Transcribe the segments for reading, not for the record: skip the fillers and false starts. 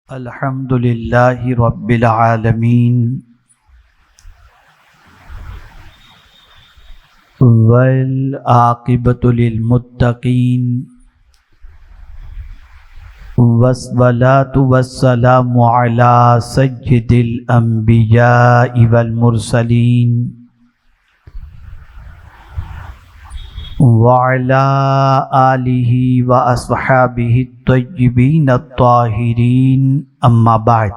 الحمد للہ رب العالمین والعاقبۃ للمتقین والصلاة والسلام علی سید الانبیاء والمرسلین وعلى آلہ واصحابہ الطیبین الطاہرین اما بعد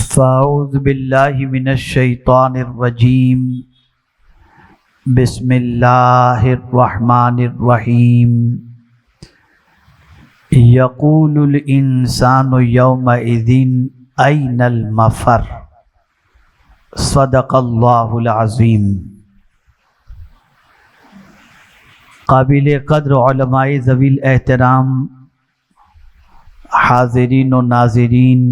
فاعوذ باللہ من الشیطان الرجیم بسم اللہ الرحمن الرحیم یقول الانسان یومئذ این المفر صدق اللہ العظیم۔ قابل قدر علماء ذوی الاحترام، حاضرین و ناظرین،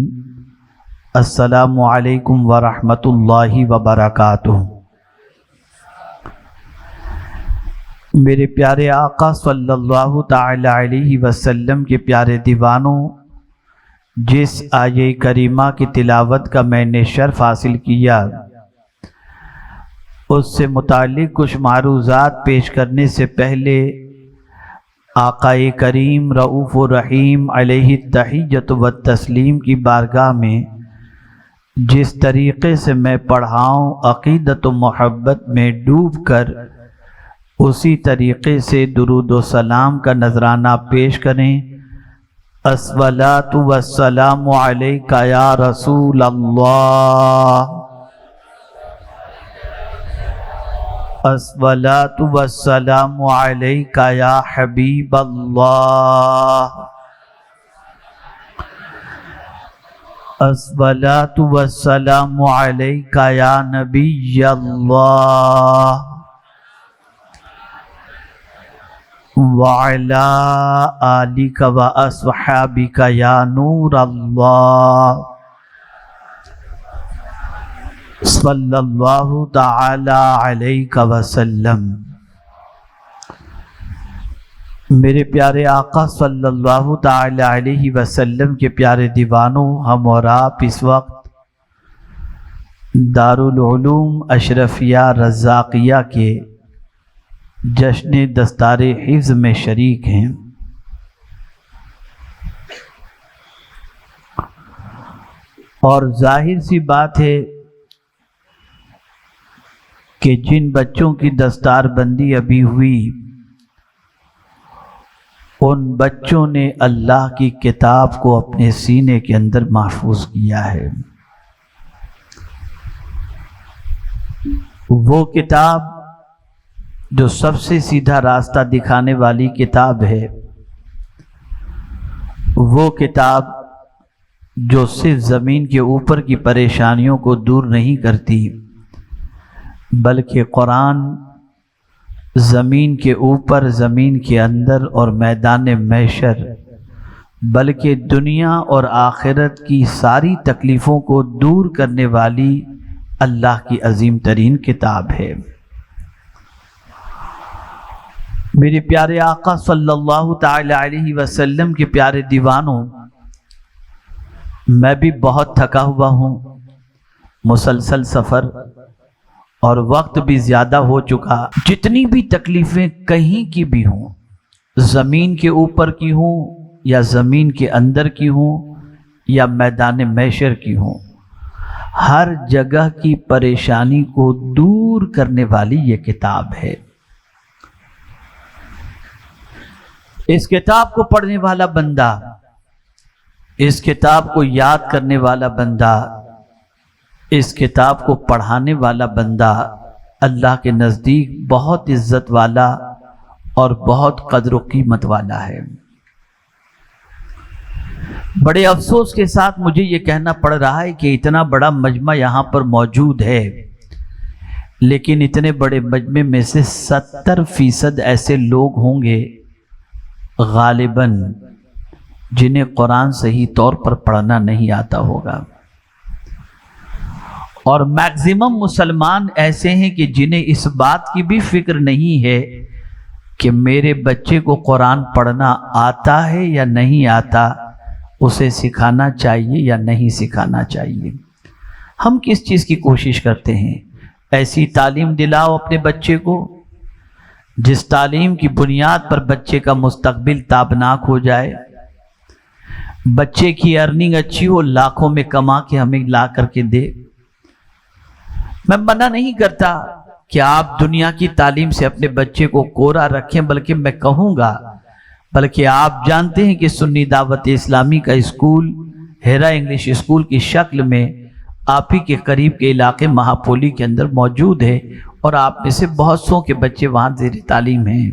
السلام علیکم ورحمۃ اللہ وبرکاتہ۔ میرے پیارے آقا صلی اللہ تعالی علیہ وسلم کے پیارے دیوانوں، جس آیہ کریمہ کی تلاوت کا میں نے شرف حاصل کیا، اس سے متعلق کچھ معروضات پیش کرنے سے پہلے آقا کریم رؤوف الرحیم علیہ التحیۃ والتسلیم کی بارگاہ میں جس طریقے سے میں پڑھاؤں، عقیدت و محبت میں ڈوب کر اسی طریقے سے درود و سلام کا نذرانہ پیش کریں۔ الصلاۃ والسلام علیک یا رسول اللہ، الصلاۃ والسلام علیک یا حبیب اللہ، الصلاۃ والسلام علیک یا نبی اللہ، وعلی آلک واصحابک یا نور اللہ، صلی اللہ تعالی علیہ وسلم۔ میرے پیارے آقا صلی اللہ تعالی علیہ وسلم کے پیارے دیوانوں، ہم اور آپ اس وقت دارالعلوم اشرفیہ رزاقیہ کے جشن دستار حفظ میں شریک ہیں۔ اور ظاہر سی بات ہے کہ جن بچوں کی دستار بندی ابھی ہوئی، ان بچوں نے اللہ کی کتاب کو اپنے سینے کے اندر محفوظ کیا ہے۔ وہ کتاب جو سب سے سیدھا راستہ دکھانے والی کتاب ہے، وہ کتاب جو صرف زمین کے اوپر کی پریشانیوں کو دور نہیں کرتی، بلکہ قرآن زمین کے اوپر، زمین کے اندر اور میدان محشر، بلکہ دنیا اور آخرت کی ساری تکلیفوں کو دور کرنے والی اللہ کی عظیم ترین کتاب ہے۔ میرے پیارے آقا صلی اللہ تعالی علیہ وسلم کے پیارے دیوانوں، میں بھی بہت تھکا ہوا ہوں، مسلسل سفر اور وقت بھی زیادہ ہو چکا۔ جتنی بھی تکلیفیں کہیں کی بھی ہوں، زمین کے اوپر کی ہوں یا زمین کے اندر کی ہوں یا میدان محشر کی ہوں، ہر جگہ کی پریشانی کو دور کرنے والی یہ کتاب ہے۔ اس کتاب کو پڑھنے والا بندہ، اس کتاب کو یاد کرنے والا بندہ، اس کتاب کو پڑھانے والا بندہ اللہ کے نزدیک بہت عزت والا اور بہت قدر و قیمت والا ہے۔ بڑے افسوس کے ساتھ مجھے یہ کہنا پڑ رہا ہے کہ اتنا بڑا مجمع یہاں پر موجود ہے، لیکن اتنے بڑے مجمع میں سے 70% ایسے لوگ ہوں گے غالباً جنہیں قرآن صحیح طور پر پڑھنا نہیں آتا ہوگا، اور میکزیمم مسلمان ایسے ہیں کہ جنہیں اس بات کی بھی فکر نہیں ہے کہ میرے بچے کو قرآن پڑھنا آتا ہے یا نہیں آتا، اسے سکھانا چاہیے یا نہیں سکھانا چاہیے۔ ہم کس چیز کی کوشش کرتے ہیں؟ ایسی تعلیم دلاؤ اپنے بچے کو جس تعلیم کی بنیاد پر بچے کا مستقبل تابناک ہو جائے، بچے کی ارننگ اچھی ہو، لاکھوں میں کما کے ہمیں لا کر کے دے۔ میں منع نہیں کرتا کہ آپ دنیا کی تعلیم سے اپنے بچے کو کورا رکھیں، بلکہ میں کہوں گا بلکہ آپ جانتے ہیں کہ سنی دعوت اسلامی کا اسکول ہیرا انگلش اسکول کی شکل میں آپ ہی کے قریب کے علاقے مہاپولی کے اندر موجود ہے، اور آپ میں سے بہت سو کے بچے وہاں زیر تعلیم ہیں۔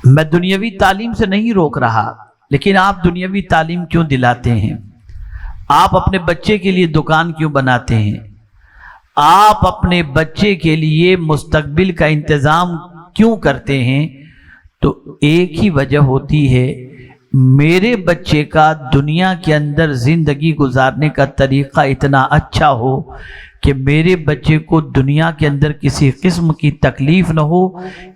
میں دنیاوی تعلیم سے نہیں روک رہا، لیکن آپ دنیاوی تعلیم کیوں دلاتے ہیں؟ آپ اپنے بچے کے لیے دکان کیوں بناتے ہیں؟ آپ اپنے بچے کے لیے مستقبل کا انتظام کیوں کرتے ہیں؟ تو ایک ہی وجہ ہوتی ہے، میرے بچے کا دنیا کے اندر زندگی گزارنے کا طریقہ اتنا اچھا ہو کہ میرے بچے کو دنیا کے اندر کسی قسم کی تکلیف نہ ہو،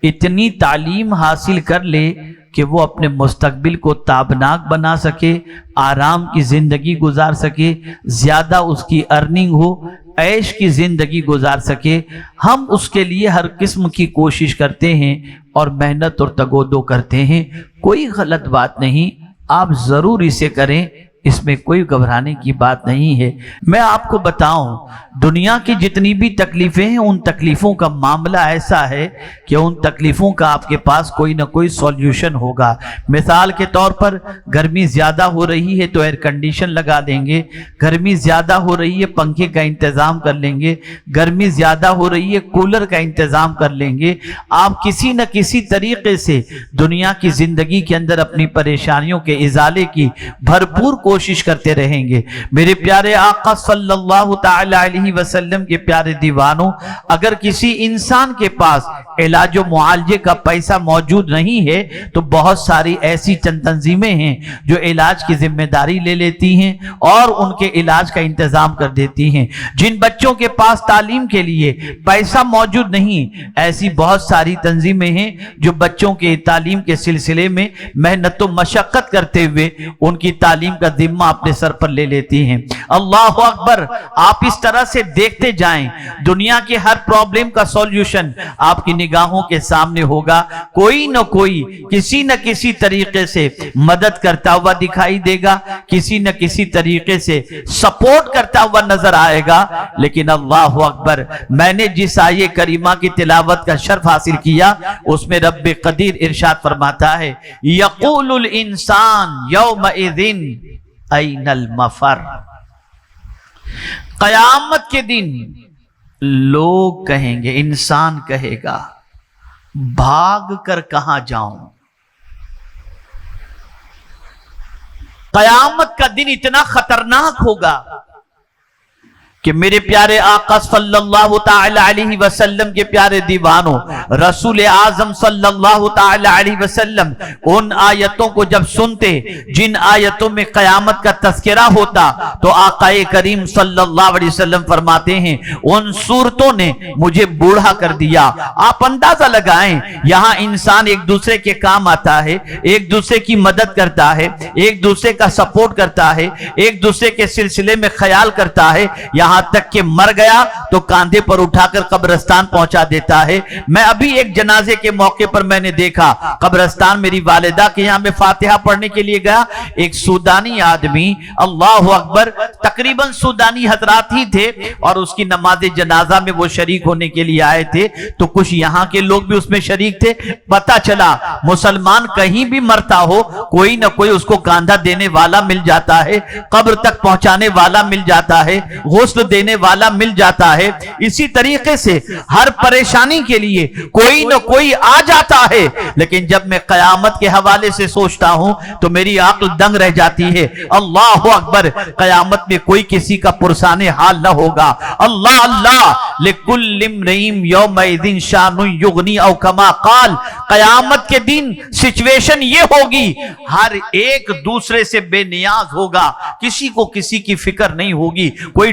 اتنی تعلیم حاصل کر لے کہ وہ اپنے مستقبل کو تابناک بنا سکے، آرام کی زندگی گزار سکے، زیادہ اس کی ارننگ ہو، عیش کی زندگی گزار سکے۔ ہم اس کے لیے ہر قسم کی کوشش کرتے ہیں اور محنت اور تگودو کرتے ہیں۔ کوئی غلط بات نہیں، آپ ضرور اسے کریں، اس میں کوئی گھبرانے کی بات نہیں ہے۔ میں آپ کو بتاؤں، دنیا کی جتنی بھی تکلیفیں ہیں، ان تکلیفوں کا معاملہ ایسا ہے کہ ان تکلیفوں کا آپ کے پاس کوئی نہ کوئی سولوشن ہوگا۔ مثال کے طور پر گرمی زیادہ ہو رہی ہے تو ایئر کنڈیشن لگا دیں گے، گرمی زیادہ ہو رہی ہے پنکھے کا انتظام کر لیں گے، گرمی زیادہ ہو رہی ہے کولر کا انتظام کر لیں گے۔ آپ کسی نہ کسی طریقے سے دنیا کی زندگی کے اندر اپنی پریشانیوں کے ازالے کی بھرپور کوشش کرتے رہیں گے۔ میرے پیارے آقا صلی اللہ تعالی علیہ وسلم کے پیارے دیوانوں، اگر کسی انسان کے پاس علاج و معالجے کا پیسہ موجود نہیں ہے تو بہت ساری ایسی چند تنظیمیں ہیں جو علاج کی ذمہ داری لے لیتی ہیں اور ان کے علاج کا انتظام کر دیتی ہیں۔ جن بچوں کے پاس تعلیم کے لیے پیسہ موجود نہیں، ایسی بہت ساری تنظیمیں ہیں جو بچوں کے تعلیم کے سلسلے میں محنت و مشقت کرتے ہوئے ان کی تعلیم کا ذمہ اپنے سر پر لے لیتی ہیں۔ اللہ اکبر! آپ اس طرح سے دیکھتے جائیں، دنیا کے ہر پرابلم کا سولوشن آپ کی نگاہوں کے سامنے ہوگا۔ کوئی نہ کوئی کسی نہ کسی طریقے سے مدد کرتا ہوا دکھائی دے گا، کسی نہ کسی طریقے سے سپورٹ کرتا ہوا نظر آئے گا۔ لیکن اللہ اکبر، میں نے جس آیے کریمہ کی تلاوت کا شرف حاصل کیا، اس میں رب قدیر ارشاد فرماتا ہے، یقول الانسان یومئذ این المفر۔ قیامت کے دن لوگ کہیں گے، انسان کہے گا، بھاگ کر کہاں جاؤں؟ قیامت کا دن اتنا خطرناک ہوگا کہ میرے پیارے آقا صلی اللہ تعالی علیہ وسلم کے پیارے دیوانوں، رسول اعظم صلی اللہ تعالی علیہ وسلم ان آیتوں کو جب سنتے جن آیتوں میں قیامت کا تذکرہ ہوتا تو آقا کریم صلی اللہ علیہ وسلم فرماتے ہیں، ان صورتوں نے مجھے بوڑھا کر دیا۔ آپ اندازہ لگائیں، یہاں انسان ایک دوسرے کے کام آتا ہے، ایک دوسرے کی مدد کرتا ہے، ایک دوسرے کا سپورٹ کرتا ہے، ایک دوسرے کے سلسلے میں خیال کرتا ہے، یہاں تک کہ مر گیا تو کاندھے پر اٹھا کر قبرستان پہنچا دیتا ہے۔ میں ابھی ایک جنازے کے موقع پر میں نے دیکھا، قبرستان میری والدہ کے یہاں میں فاتحہ پڑھنے کے لیے گیا، ایک سودانی آدمی، اللہ اکبر، تقریباً سودانی حضرات ہی تھے اور اس کی نماز جنازہ میں وہ شریک ہونے کے لیے آئے تھے، تو کچھ یہاں کے لوگ بھی اس میں شریک تھے۔ پتہ چلا مسلمان کہیں بھی مرتا ہو، کوئی نہ کوئی اس کو کاندھا دینے والا مل جاتا ہے، قبر تک پہنچانے والا مل جاتا ہے، غسل دینے والا مل جاتا ہے۔ اسی طریقے سے ہر پریشانی کے لیے کوئی نہ کوئی آ جاتا ہے۔ لیکن جب میں قیامت کے حوالے سے سوچتا ہوں تو میری عقل دنگ رہ جاتی ہے۔ اللہ اکبر! قیامت میں کوئی کسی کا پرسان حال نہ ہوگا۔ اللہ اللہ! لِكُلِّ امْرِئٍ يَوْمَئِذٍ شَأْنٌ يُغْنِي او کما قال۔ قیامت کے دن سچویشن یہ ہوگی، ہر ایک دوسرے سے بے نیاز ہوگا، کسی کو کسی کی فکر نہیں ہوگی، کوئی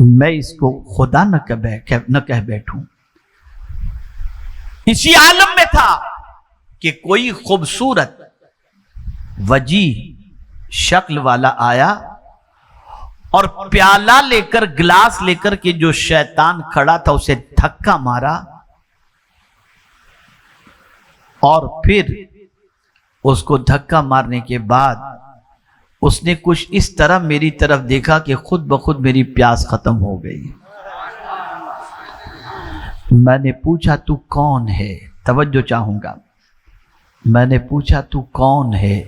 میں اس کو خدا نہ کہہ بیٹھوں۔ اسی عالم میں تھا کہ کوئی خوبصورت وجیح شکل والا آیا اور پیالہ لے کر، گلاس لے کر کے جو شیطان کھڑا تھا اسے دھکا مارا، اور پھر اس کو دھکا مارنے کے بعد اس نے کچھ اس طرح میری طرف دیکھا کہ خود بخود میری پیاس ختم ہو گئی۔ میں نے پوچھا تو کون ہے؟ توجہ چاہوں گا۔ میں نے پوچھا تو کون ہے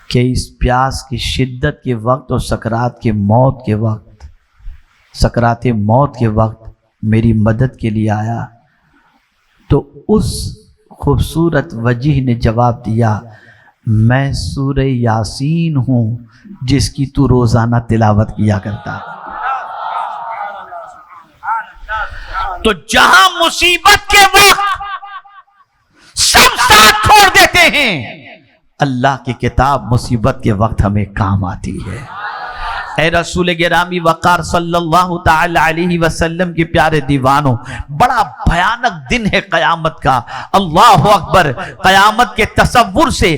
کہ اس پیاس کی شدت کے وقت اور سکرات موت کے وقت میری مدد کے لیے آیا؟ تو اس خوبصورت وجیح نے جواب دیا، میں سورہ یاسین ہوں جس کی تو روزانہ تلاوت کیا کرتا۔ تو جہاں مصیبت کے وقت سب ساتھ چھوڑ دیتے ہیں، اللہ کی کتاب مصیبت کے وقت ہمیں کام آتی ہے۔ اے رسول گرامی وقار صلی اللہ تعالی علیہ وسلم کے پیارے دیوانوں، بڑا بھیانک دن ہے قیامت کا۔ اللہ اکبر! قیامت کے تصور سے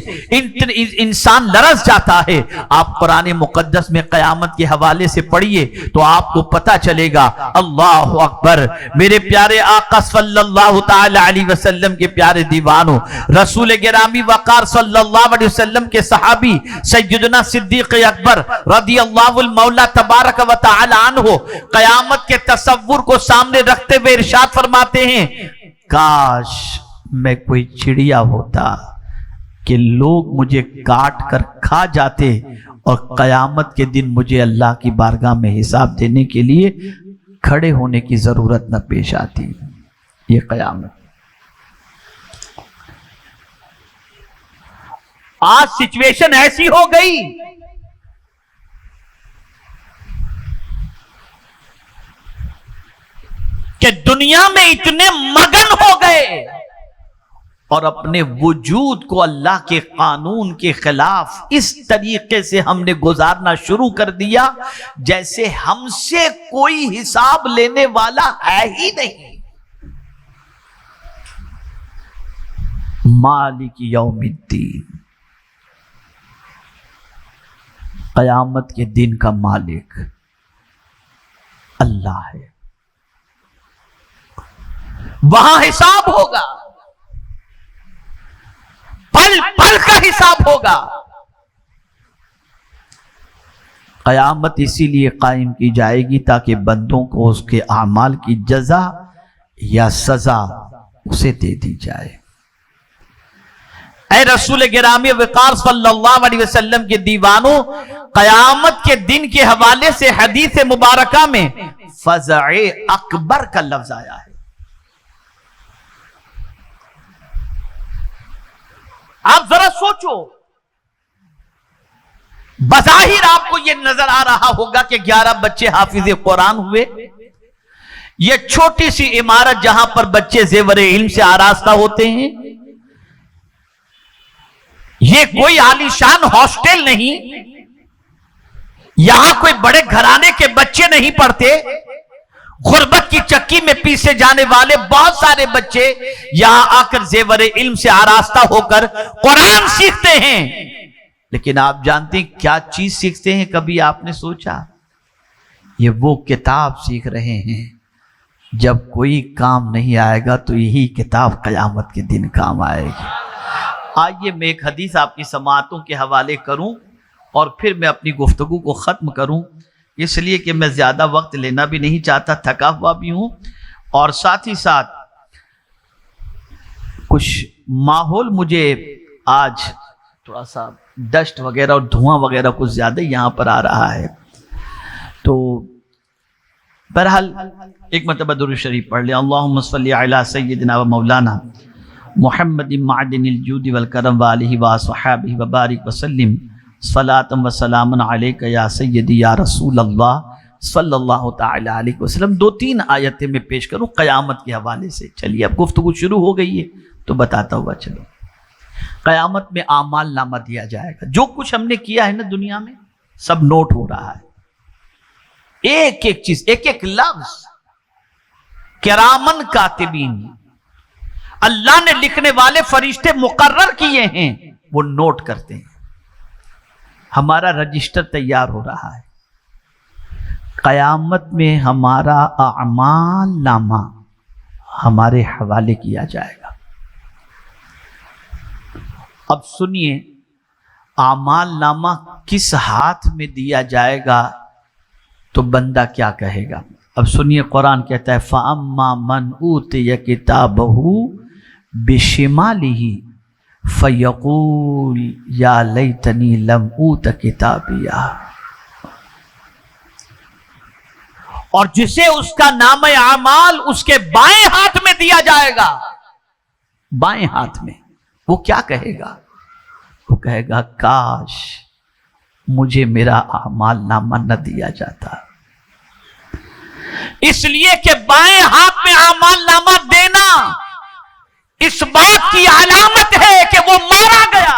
انسان لرز جاتا ہے۔ آپ قرآن مقدس میں قیامت کے حوالے سے پڑھیے تو آپ کو پتا چلے گا۔ اللہ اکبر! میرے پیارے آقا صلی اللہ تعالی علیہ وسلم کے پیارے دیوانوں، رسول گرامی وقار صلی اللہ علیہ وسلم کے صحابی سیدنا صدیق اکبر رضی اللہ مولا تبارک و تعالی عنہ قیامت کے تصور کو سامنے رکھتے ہوئے ارشاد فرماتے ہیں، کاش میں کوئی چڑیا ہوتا کہ لوگ مجھے کاٹ کر کھا جاتے اور قیامت کے دن مجھے اللہ کی بارگاہ میں حساب دینے کے لیے کھڑے ہونے کی ضرورت نہ پیش آتی۔ یہ قیامت۔ آج سچویشن ایسی ہو گئی کہ دنیا میں اتنے مگن ہو گئے اور اپنے وجود کو اللہ کے قانون کے خلاف اس طریقے سے ہم نے گزارنا شروع کر دیا جیسے ہم سے کوئی حساب لینے والا ہے ہی نہیں۔ مالک یوم الدین، قیامت کے دن کا مالک اللہ ہے۔ وہاں حساب ہوگا، پل پل کا حساب ہوگا۔ قیامت اسی لیے قائم کی جائے گی تاکہ بندوں کو اس کے اعمال کی جزا یا سزا اسے دے دی جائے۔ اے رسول گرامی وقار صلی اللہ علیہ وسلم کے دیوانوں، قیامت کے دن کے حوالے سے حدیث مبارکہ میں فزع اکبر کا لفظ آیا ہے۔ آپ ذرا سوچو، بظاہر آپ کو یہ نظر آ رہا ہوگا کہ 11 بچے حافظ قرآن ہوئے، یہ چھوٹی سی عمارت جہاں پر بچے زیور علم سے آراستہ ہوتے ہیں، یہ کوئی عالیشان ہاسٹل نہیں، یہاں کوئی بڑے گھرانے کے بچے نہیں پڑھتے، غربت کی چکی میں پیسے جانے والے بہت سارے بچے یہاں آ کر زیور علم سے آراستہ ہو کر قرآن سیکھتے ہیں۔ لیکن آپ جانتے ہیں کیا چیز سیکھتے ہیں؟ کبھی آپ نے سوچا؟ یہ وہ کتاب سیکھ رہے ہیں جب کوئی کام نہیں آئے گا تو یہی کتاب قیامت کے دن کام آئے گی۔ آئیے میں ایک حدیث آپ کی سماعتوں کے حوالے کروں اور پھر میں اپنی گفتگو کو ختم کروں، اس لیے کہ میں زیادہ وقت لینا بھی نہیں چاہتا، تھکا ہوا بھی ہوں، اور ساتھ ہی ساتھ کچھ ماحول مجھے آج تھوڑا سا ڈسٹ وغیرہ اور دھواں وغیرہ کچھ زیادہ یہاں پر آ رہا ہے، تو بہرحال ایک مرتبہ درود شریف پڑھ لیں۔ اللہم صلی علی سیدنا و مولانا محمد معدن الجود والکرم وآلہ وصحابہ وبارک وسلم صلاۃ و سلام علیک یا سیدی یا رسول اللہ صلی اللہ تعالی علیہ وسلم۔ 2-3 آیتیں میں پیش کروں قیامت کے حوالے سے۔ چلیے اب گفتگو شروع ہو گئی ہے تو بتاتا ہوا چلو۔ قیامت میں اعمال نامہ دیا جائے گا، جو کچھ ہم نے کیا ہے نا دنیا میں سب نوٹ ہو رہا ہے۔ ایک ایک چیز، ایک ایک لفظ کرامن کاتبین، اللہ نے لکھنے والے فرشتے مقرر کیے ہیں، وہ نوٹ کرتے ہیں۔ ہمارا رجسٹر تیار ہو رہا ہے، قیامت میں ہمارا اعمال نامہ ہمارے حوالے کیا جائے گا۔ اب سنیے، اعمال نامہ کس ہاتھ میں دیا جائے گا تو بندہ کیا کہے گا؟ اب سنیے، قرآن کہتا ہے فَأَمَّا مَنْ أُوتِيَ كِتَابَهُ بِشِمَالِهِ فَيَقُولُ يَا لَيْتَنِي لَمْ أُوتَ كِتَابِيَهْ، اور جسے اس کا نام اعمال اس کے بائیں ہاتھ میں دیا جائے گا، بائیں ہاتھ میں، وہ کیا کہے گا؟ وہ کہے گا کاش مجھے میرا اعمال نامہ نہ دیا جاتا، اس لیے کہ بائیں ہاتھ میں اعمال نامہ دینا اس بات کی علامت ہے کہ وہ مارا گیا،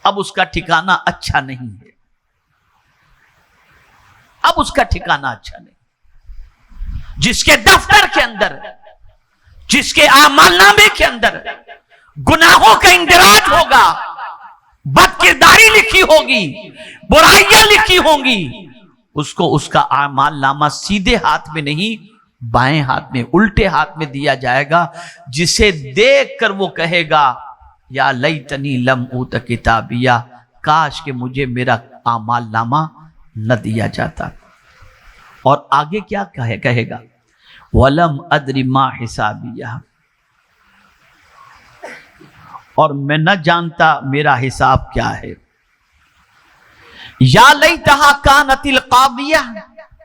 اب اس کا ٹھکانہ اچھا نہیں ہے، اب اس کا ٹھکانہ اچھا نہیں۔ جس کے دفتر کے اندر، جس کے اعمال نامے کے اندر گناہوں کا اندراج ہوگا، بد کرداری لکھی ہوگی، برائیاں لکھی ہوں گی، اس کو اس کا اعمال نامہ سیدھے ہاتھ میں نہیں، بائیں ہاتھ میں، الٹے ہاتھ میں دیا جائے گا، جسے دیکھ کر وہ کہے گا یا لیتنی لم اوت کتابیہ، کاش کہ مجھے میرا اعمال نامہ نہ دیا جاتا۔ اور آگے کیا کہے گا؟ وَلَمْ أَدْرِ مَا حِسَابِيَهْ، اور میں نہ جانتا میرا حساب کیا ہے۔ یا لیتہا کانت القاضیہ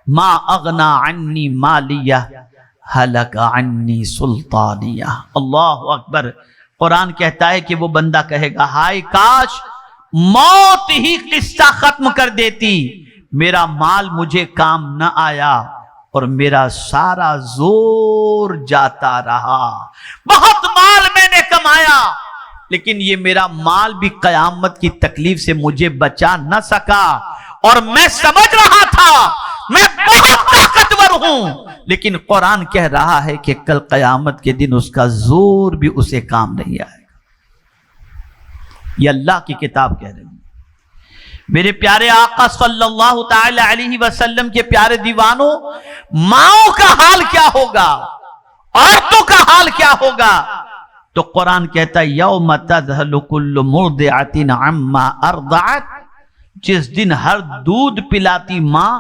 ما اغنا عنی مالیہ ہلک عنی سلطانیہ۔ اللہ اکبر، قرآن کہتا ہے کہ وہ بندہ کہے گا ہائے کاش موت ہی قصہ ختم کر دیتی، میرا مال مجھے کام نہ آیا اور میرا سارا زور جاتا رہا، بہت مال میں نے کمایا لیکن یہ میرا مال بھی قیامت کی تکلیف سے مجھے بچا نہ سکا، اور میں سمجھ رہا تھا میں بہت طاقتور ہوں، لیکن قرآن کہہ رہا ہے کہ کل قیامت کے دن اس کا زور بھی اسے کام نہیں آئے گا۔ یہ اللہ کی کتاب کہہ رہی ہے۔ میرے پیارے آقا صلی اللہ تعالی علیہ وسلم کے پیارے دیوانوں، ماؤں کا حال کیا ہوگا، عورتوں کا حال کیا ہوگا؟ تو قرآن کہتا ہے یوم تذہل کل مرضعۃ عما ارضعت، جس دن ہر دودھ پلاتی ماں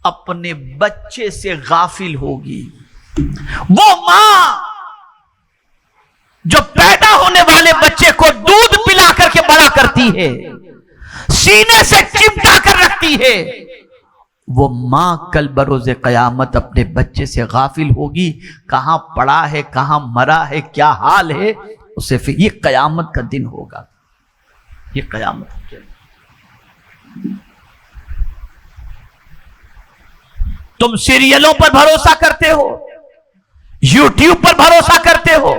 اپنے بچے سے غافل ہوگی۔ وہ ماں جو پیدا ہونے والے بچے کو دودھ پلا کر کے بڑا کرتی ہے، سینے سے چمٹا کر رکھتی ہے، وہ ماں کل بروز قیامت اپنے بچے سے غافل ہوگی، کہاں پڑا ہے، کہاں مرا ہے، کیا حال ہے اسے۔ پھر یہ قیامت کا دن ہوگا، یہ قیامت کا دن۔ تم سیریلوں پر بھروسہ کرتے ہو، یوٹیوب پر بھروسہ کرتے ہو،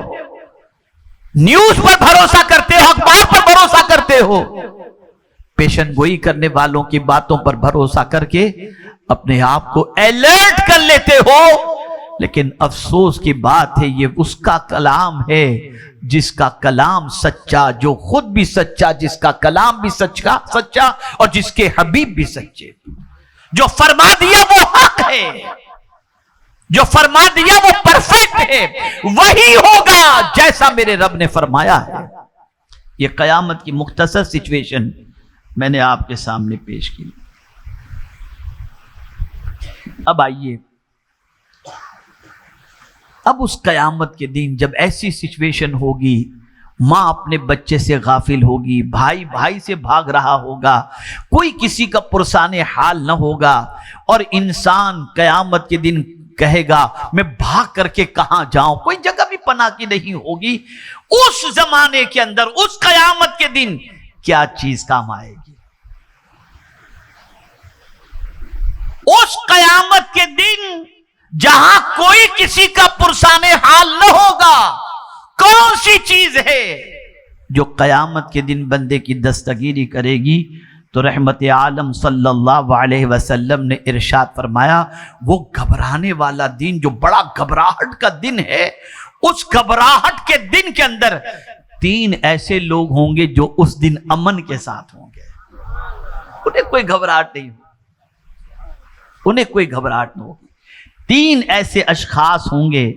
نیوز پر بھروسہ کرتے ہو، اخبار پر بھروسہ کرتے ہو، پیشن گوئی کرنے والوں کی باتوں پر بھروسہ کر کے اپنے آپ کو الرٹ کر لیتے ہو، لیکن افسوس کی بات ہے یہ اس کا کلام ہے جس کا کلام سچا، جو خود بھی سچا، جس کا کلام بھی سچا اور جس کے حبیب بھی سچے، جو فرما دیا وہ حق ہے، جو فرما دیا وہ پرفیکٹ ہے، وہی ہوگا جیسا میرے رب نے فرمایا ہے۔ یہ قیامت کی مختصر سچویشن میں نے آپ کے سامنے پیش کی۔ اب آئیے، اب اس قیامت کے دن جب ایسی سچویشن ہوگی، ماں اپنے بچے سے غافل ہوگی، بھائی بھائی سے بھاگ رہا ہوگا، کوئی کسی کا پرسان حال نہ ہوگا، اور انسان قیامت کے دن کہے گا میں بھاگ کر کے کہاں جاؤں، کوئی جگہ بھی پناہ کی نہیں ہوگی۔ اس زمانے کے اندر، اس قیامت کے دن کیا چیز کام آئے گی؟ اس قیامت کے دن جہاں کوئی کسی کا پرسان حال نہ ہوگا، کون سی چیز ہے جو قیامت کے دن بندے کی دستگیری کرے گی؟ تو رحمت عالم صلی اللہ علیہ وسلم نے ارشاد فرمایا وہ گھبرانے والا دن جو بڑا گھبراہٹ کا دن ہے، اس گھبراہٹ کے دن کے اندر 3 ایسے لوگ ہوں گے جو اس دن امن کے ساتھ ہوں گے، انہیں کوئی گھبراہٹ نہیں ہوگی، انہیں کوئی گھبراہٹ نہیں ہوگی۔ 3 ایسے اشخاص ہوں گے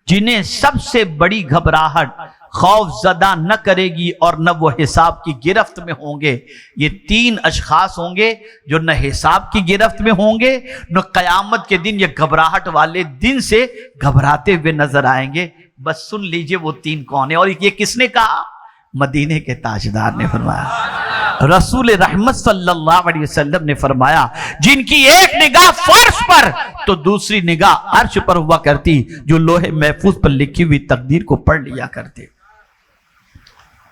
جنہیں سب سے بڑی گھبراہٹ خوف زدہ نہ کرے گی اور نہ وہ حساب کی گرفت میں ہوں گے۔ یہ 3 اشخاص ہوں گے جو نہ حساب کی گرفت میں ہوں گے، نہ قیامت کے دن یہ گھبراہٹ والے دن سے گھبراتے ہوئے نظر آئیں گے۔ بس سن لیجئے وہ 3 کون ہیں، اور یہ کس نے کہا؟ مدینے کے تاجدار نے فرمایا، رسول رحمت صلی اللہ علیہ وسلم نے فرمایا جن کی ایک نگاہ فرش پر تو دوسری نگاہ عرش پر ہوا کرتی، جو لوح محفوظ پر لکھی ہوئی تقدیر کو پڑھ لیا کرتے۔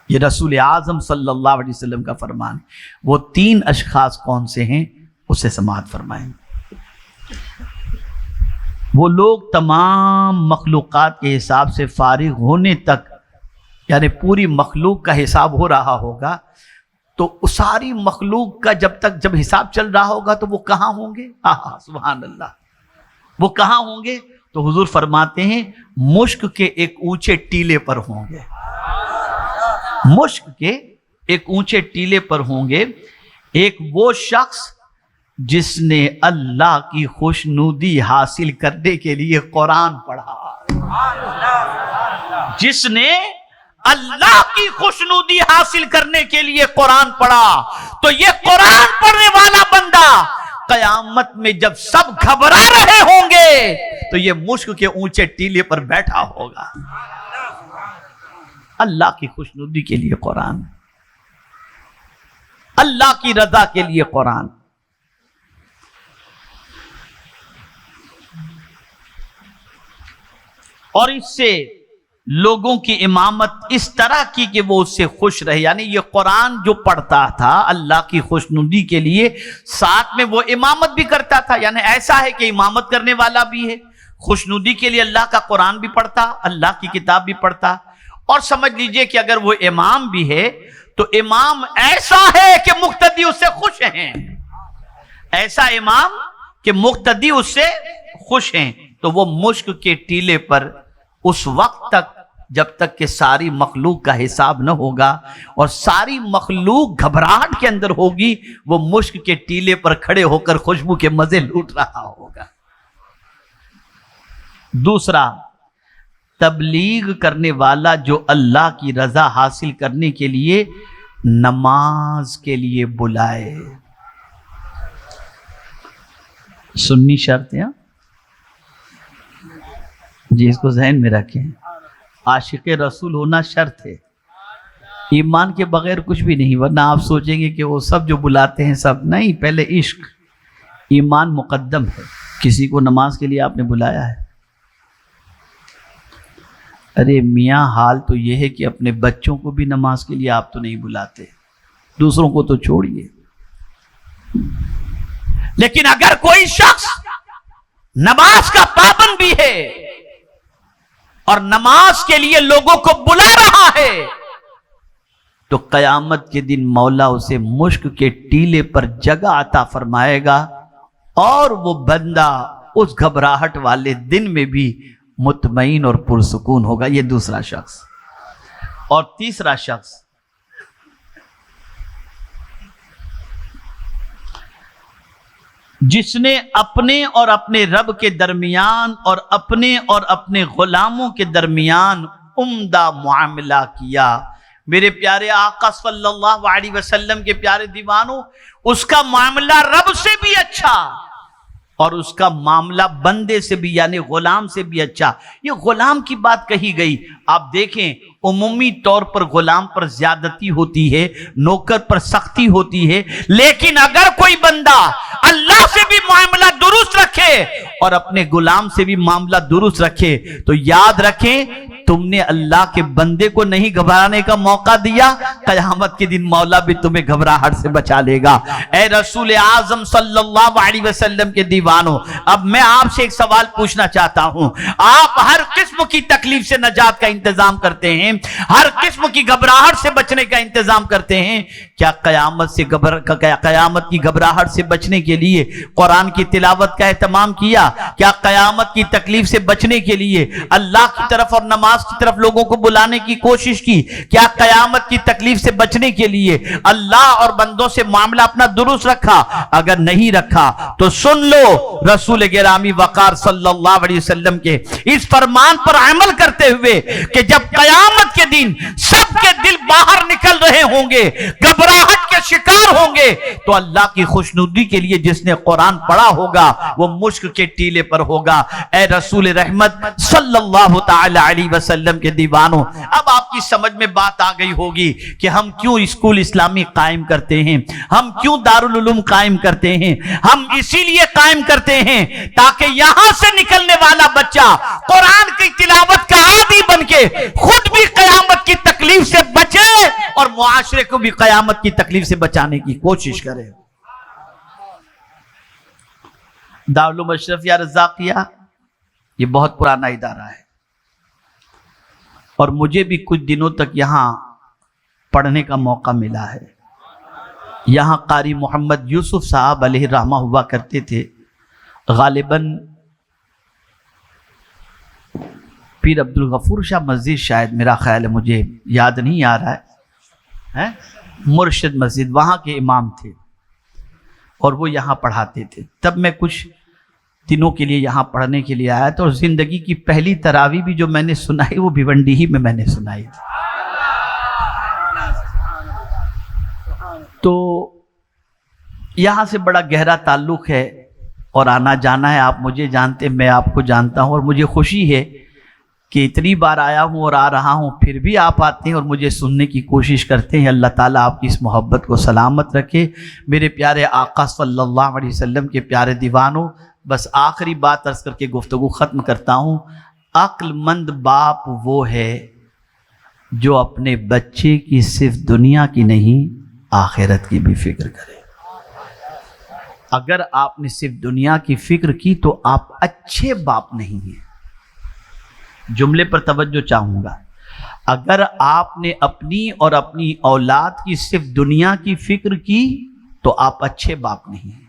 یہ رسول اعظم صلی اللہ علیہ وسلم کا فرمان۔ وہ 3 اشخاص کون سے ہیں اسے سماعت فرمائیں۔ وہ لوگ تمام مخلوقات کے حساب سے فارغ ہونے تک، یعنی پوری مخلوق کا حساب ہو رہا ہوگا تو ساری مخلوق کا جب حساب چل رہا ہوگا تو وہ کہاں ہوں گے؟ سبحان اللہ، وہ کہاں ہوں گے؟ تو حضور فرماتے ہیں مشک کے ایک اونچے ٹیلے پر ہوں گے، مشک کے ایک اونچے ٹیلے پر ہوں گے۔ ایک وہ شخص جس نے اللہ کی خوشنودی حاصل کرنے کے لیے قرآن پڑھا، جس نے اللہ کی خوشنودی حاصل کرنے کے لیے قرآن پڑھا، تو یہ قرآن پڑھنے والا بندہ قیامت میں جب سب گھبرا رہے ہوں گے تو یہ مشک کے اونچے ٹیلے پر بیٹھا ہوگا۔ اللہ کی خوشنودی کے لیے قرآن، اللہ کی رضا کے لیے قرآن۔ اور اس سے لوگوں کی امامت اس طرح کی کہ وہ اس سے خوش رہے، یعنی یہ قرآن جو پڑھتا تھا اللہ کی خوشنودی کے لیے، ساتھ میں وہ امامت بھی کرتا تھا، یعنی ایسا ہے کہ امامت کرنے والا بھی ہے، خوشنودی کے لیے اللہ کا قرآن بھی پڑھتا، اللہ کی کتاب بھی پڑھتا، اور سمجھ لیجئے کہ اگر وہ امام بھی ہے تو امام ایسا ہے کہ مقتدی اس سے خوش ہیں، ایسا امام کہ مقتدی اس سے خوش ہیں۔ تو وہ مشک کے ٹیلے پر اس وقت تک جب تک کہ ساری مخلوق کا حساب نہ ہوگا اور ساری مخلوق گھبراہٹ کے اندر ہوگی، وہ مشک کے ٹیلے پر کھڑے ہو کر خوشبو کے مزے لوٹ رہا ہوگا۔ دوسرا، تبلیغ کرنے والا جو اللہ کی رضا حاصل کرنے کے لیے نماز کے لیے بلائے۔ سنی شرط ہے جی، اس کو ذہن میں رکھیں، عاشق رسول ہونا شرط ہے، ایمان کے بغیر کچھ بھی نہیں، ورنہ آپ سوچیں گے کہ وہ سب جو بلاتے ہیں سب نہیں، پہلے عشق، ایمان مقدم ہے۔ کسی کو نماز کے لیے آپ نے بلایا ہے؟ ارے میاں، حال تو یہ ہے کہ اپنے بچوں کو بھی نماز کے لیے آپ تو نہیں بلاتے، دوسروں کو تو چھوڑیے۔ لیکن اگر کوئی شخص نماز کا پابند بھی ہے اور نماز کے لیے لوگوں کو بلا رہا ہے تو قیامت کے دن مولا اسے مشک کے ٹیلے پر جگہ عطا فرمائے گا، اور وہ بندہ اس گھبراہٹ والے دن میں بھی مطمئن اور پرسکون ہوگا۔ یہ دوسرا شخص۔ اور تیسرا شخص، جس نے اپنے اور اپنے رب کے درمیان اور اپنے غلاموں کے درمیان عمدہ معاملہ کیا۔ میرے پیارے آقا صلی اللہ علیہ وسلم کے پیارے دیوانوں، اس کا معاملہ رب سے بھی اچھا اور اس کا معاملہ بندے سے بھی، یعنی غلام سے بھی اچھا۔ یہ غلام کی بات کہی گئی، آپ دیکھیں عمومی طور پر غلام پر زیادتی ہوتی ہے، نوکر پر سختی ہوتی ہے، لیکن اگر کوئی بندہ اللہ سے بھی معاملہ درست رکھے اور اپنے غلام سے بھی معاملہ درست رکھے تو یاد رکھیں تم نے اللہ کے بندے کو نہیں گھبرانے کا موقع دیا، قیامت کے دن مولا بھی تمہیں گھبراہٹ سے بچا لے گا۔ اے رسول اعظم صلی اللہ علیہ وسلم کے دیوانوں، اب میں آپ سے ایک سوال پوچھنا چاہتا ہوں، آپ ہر قسم کی تکلیف سے نجات کا انتظام کرتے ہیں، ہر قسم کی گھبراہٹ سے بچنے کا انتظام کرتے ہیں، کیا قیامت کی گھبراہٹ سے بچنے کے لیے قرآن کی تلاوت کا اہتمام کیا؟ کیا قیامت کی تکلیف سے بچنے کے لیے اللہ کی طرف اور نماز کی طرف لوگوں کو بلانے کی کوشش کی؟ کیا قیامت کی تکلیف سے بچنے کے لیے اللہ اور بندوں سے معاملہ اپنا درست رکھا؟ اگر نہیں رکھا تو سن لو، رسول گرامی وقار صلی اللہ علیہ وسلم کے اس فرمان پر عمل کرتے ہوئے کہ جب قیامت کے دن سب کے دل باہر نکل رہے ہوں گے، گھبراہٹ کے شکار ہوں گے، تو اللہ کی خوشنودی کے لیے جس نے قرآن پڑھا ہوگا وہ مشک کے ٹیلے پر ہوگا۔ اے رسول رحمت صلی اللہ تعالی علیہ وسلم کے دیوانوں، اب آپ کی سمجھ میں بات آ گئی ہوگی کہ ہم کیوں اسکول اسلامی قائم کرتے ہیں، ہم کیوں دارالعلوم قائم کرتے ہیں۔ ہم اسی لیے قائم کرتے ہیں تاکہ یہاں سے نکلنے والا بچہ قرآن کی تلاوت کا عادی بن کے خود بھی قیامت کی تکلیف سے بچے اور معاشرے کو بھی قیامت کی تکلیف سے بچانے کی کوشش کرے۔ دارالعلوم اشرفیہ رزاقیہ یہ بہت پرانا ادارہ ہے، اور مجھے بھی کچھ دنوں تک یہاں پڑھنے کا موقع ملا ہے۔ یہاں قاری محمد یوسف صاحب علیہ رحمہ ہوا کرتے تھے، غالباً پیر عبدالغفور شاہ مسجد، شاید میرا خیال ہے، مجھے یاد نہیں آ رہا ہے، مرشد مسجد، وہاں کے امام تھے اور وہ یہاں پڑھاتے تھے۔ تب میں کچھ دنوں کے لیے یہاں پڑھنے کے لیے آیا تھا، اور زندگی کی پہلی تراویح بھی جو میں نے سنائی وہ بھیونڈی ہی میں نے سنائی تھی۔ تو یہاں سے بڑا گہرا تعلق ہے اور آنا جانا ہے، آپ مجھے جانتے ہیں، میں آپ کو جانتا ہوں، اور مجھے خوشی ہے کہ اتنی بار آیا ہوں اور آ رہا ہوں، پھر بھی آپ آتے ہیں اور مجھے سننے کی کوشش کرتے ہیں۔ اللہ تعالیٰ آپ کی اس محبت کو سلامت رکھے۔ میرے پیارے آقا صلی اللہ علیہ وسلم کے پیارے دیوانوں، بس آخری بات عرض کر کے گفتگو ختم کرتا ہوں۔ عقل مند باپ وہ ہے جو اپنے بچے کی صرف دنیا کی نہیں آخرت کی بھی فکر کرے۔ اگر آپ نے صرف دنیا کی فکر کی تو آپ اچھے باپ نہیں ہیں۔ جملے پر توجہ چاہوں گا، اگر آپ نے اپنی اور اپنی اولاد کی صرف دنیا کی فکر کی تو آپ اچھے باپ نہیں ہیں،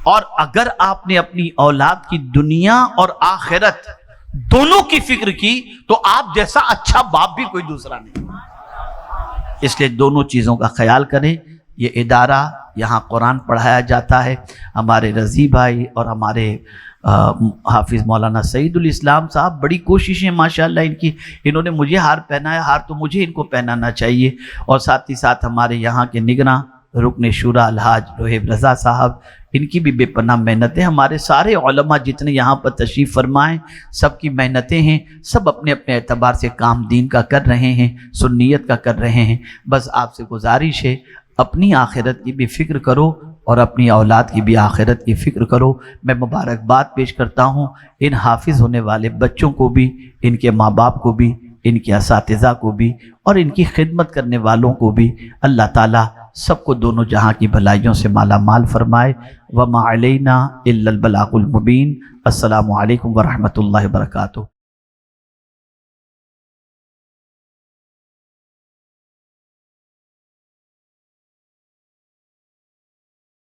اور اگر آپ نے اپنی اولاد کی دنیا اور آخرت دونوں کی فکر کی تو آپ جیسا اچھا باپ بھی کوئی دوسرا نہیں۔ اس لیے دونوں چیزوں کا خیال کریں۔ یہ ادارہ، یہاں قرآن پڑھایا جاتا ہے، ہمارے رضی بھائی اور ہمارے حافظ مولانا سعید الاسلام صاحب بڑی کوششیں ماشاءاللہ ان کی، انہوں نے مجھے ہار پہنایا، ہار تو مجھے ان کو پہنانا چاہیے، اور ساتھ ہی ساتھ ہمارے یہاں کے نگراں رکن شورا الحاج لوہیب رضا صاحب، ان کی بھی بے پناہ محنتیں، ہمارے سارے علماء جتنے یہاں پر تشریف فرمائیں، سب کی محنتیں ہیں، سب اپنے اپنے اعتبار سے کام دین کا کر رہے ہیں، سنیت کا کر رہے ہیں۔ بس آپ سے گزارش ہے، اپنی آخرت کی بھی فکر کرو اور اپنی اولاد کی بھی آخرت کی فکر کرو۔ میں مبارکباد پیش کرتا ہوں ان حافظ ہونے والے بچوں کو بھی، ان کے ماں باپ کو بھی، ان کے اساتذہ کو بھی، اور ان کی خدمت کرنے والوں کو بھی۔ اللہ تعالیٰ سب کو دونوں جہاں کی بھلائیوں سے مالا مال فرمائے۔ وما علینا الا البلاغ المبین۔ السلام علیکم ورحمۃ اللہ وبرکاتہ۔